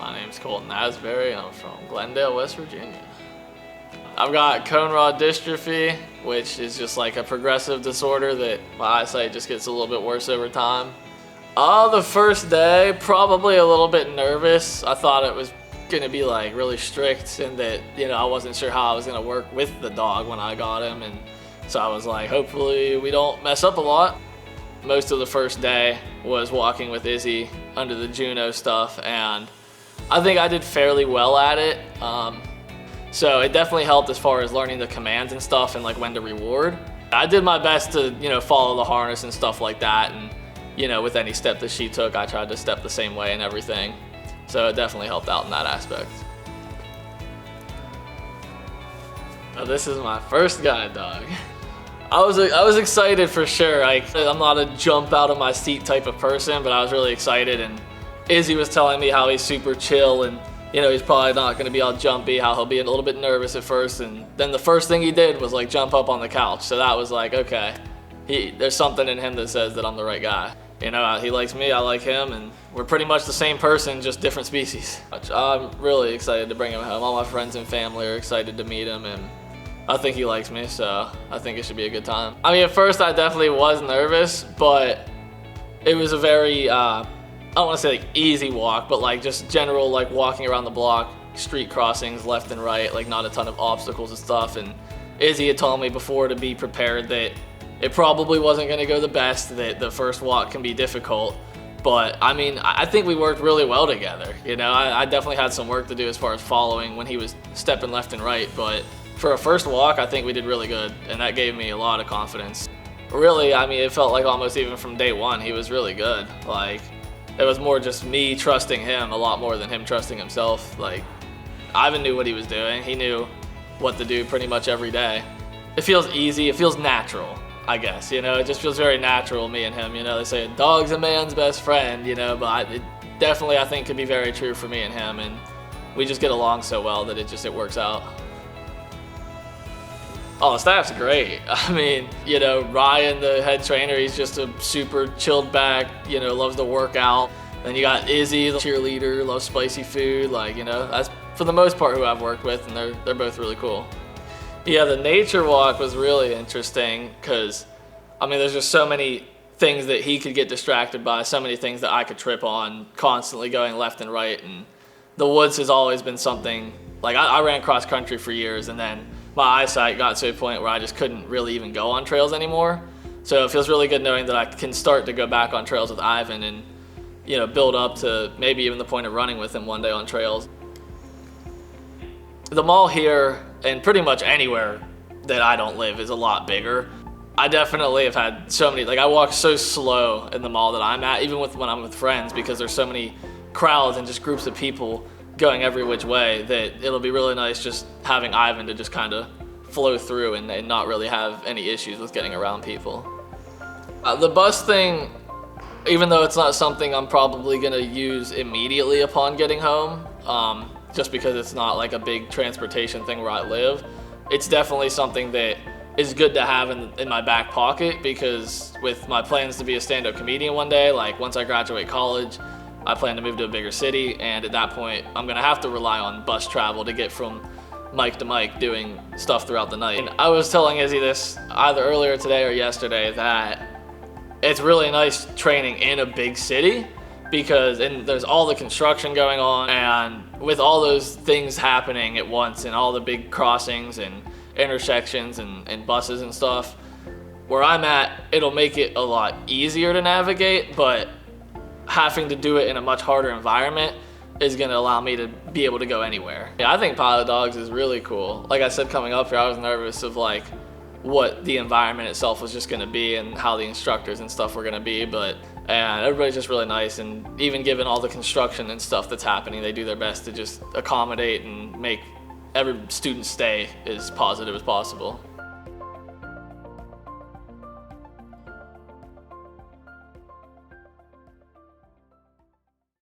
My name's Colton Asbury. I'm from Glendale, West Virginia. I've got cone rod dystrophy, which is just like a progressive disorder that my eyesight just gets a little bit worse over time. The first day, probably a little bit nervous. I thought it was gonna be like really strict and that, I wasn't sure how I was gonna work with the dog when I got him. And so I was like, hopefully we don't mess up a lot. Most of the first day was walking with Izzy under the Juno stuff, and I think I did fairly well at it. So it definitely helped as far as learning the commands and stuff and like when to reward. I did my best to, follow the harness and stuff like that. And, with any step that she took, I tried to step the same way and everything. So it definitely helped out in that aspect. This is my first guide dog. I was excited for sure. I'm not a jump out of my seat type of person, but I was really excited. And Izzy was telling me how he's super chill and he's probably not going to be all jumpy, how he'll be a little bit nervous at first. And then the first thing he did was like jump up on the couch. So that was like, okay, there's something in him that says that I'm the right guy. He likes me, I like him, and we're pretty much the same person, just different species. I'm really excited to bring him home. All my friends and family are excited to meet him, and I think he likes me, so I think it should be a good time. At first I definitely was nervous, but it was a very, I don't want to say like easy walk, but like just general like walking around the block, street crossings left and right, like not a ton of obstacles and stuff. And Izzy had told me before to be prepared that it probably wasn't going to go the best, that the first walk can be difficult. But I think we worked really well together. I definitely had some work to do as far as following when he was stepping left and right, but for a first walk, I think we did really good, and that gave me a lot of confidence. Really, it felt like almost even from day one, he was really good. Like, it was more just me trusting him a lot more than him trusting himself. Like, Ivan knew what he was doing. He knew what to do pretty much every day. It feels easy. It feels natural, I guess. It just feels very natural, me and him. They say a dog's a man's best friend, but it definitely, I think, could be very true for me and him. And we just get along so well that it works out. Oh, the staff's great. Ryan, the head trainer, he's just a super chilled back, loves to work out. Then you got Izzy, the cheerleader, loves spicy food. That's for the most part who I've worked with, and they're both really cool. Yeah, the nature walk was really interesting because, there's just so many things that he could get distracted by, so many things that I could trip on, constantly going left and right. And the woods has always been something, like I ran cross country for years, and then my eyesight got to a point where I just couldn't really even go on trails anymore. So it feels really good knowing that I can start to go back on trails with Ivan and, build up to maybe even the point of running with him one day on trails. The mall here, and pretty much anywhere that I don't live, is a lot bigger. I definitely have had so many, I walk so slow in the mall that I'm at, even when I'm with friends, because there's so many crowds and just groups of people going every which way, that it'll be really nice just having Ivan to just kind of flow through and not really have any issues with getting around people. The bus thing, even though it's not something I'm probably gonna use immediately upon getting home, just because it's not like a big transportation thing where I live, it's definitely something that is good to have in my back pocket, because with my plans to be a stand-up comedian one day, like once I graduate college, I plan to move to a bigger city, and at that point, I'm gonna have to rely on bus travel to get from mic to mic doing stuff throughout the night. And I was telling Izzy this either earlier today or yesterday, that it's really nice training in a big city, because there's all the construction going on, and with all those things happening at once and all the big crossings and intersections and buses and stuff, where I'm at, it'll make it a lot easier to navigate, but having to do it in a much harder environment is going to allow me to be able to go anywhere. Yeah, I think Pilot Dogs is really cool. Like I said, coming up here, I was nervous of what the environment itself was just going to be and how the instructors and stuff were going to be, and everybody's just really nice. And even given all the construction and stuff that's happening, they do their best to just accommodate and make every student stay as positive as possible.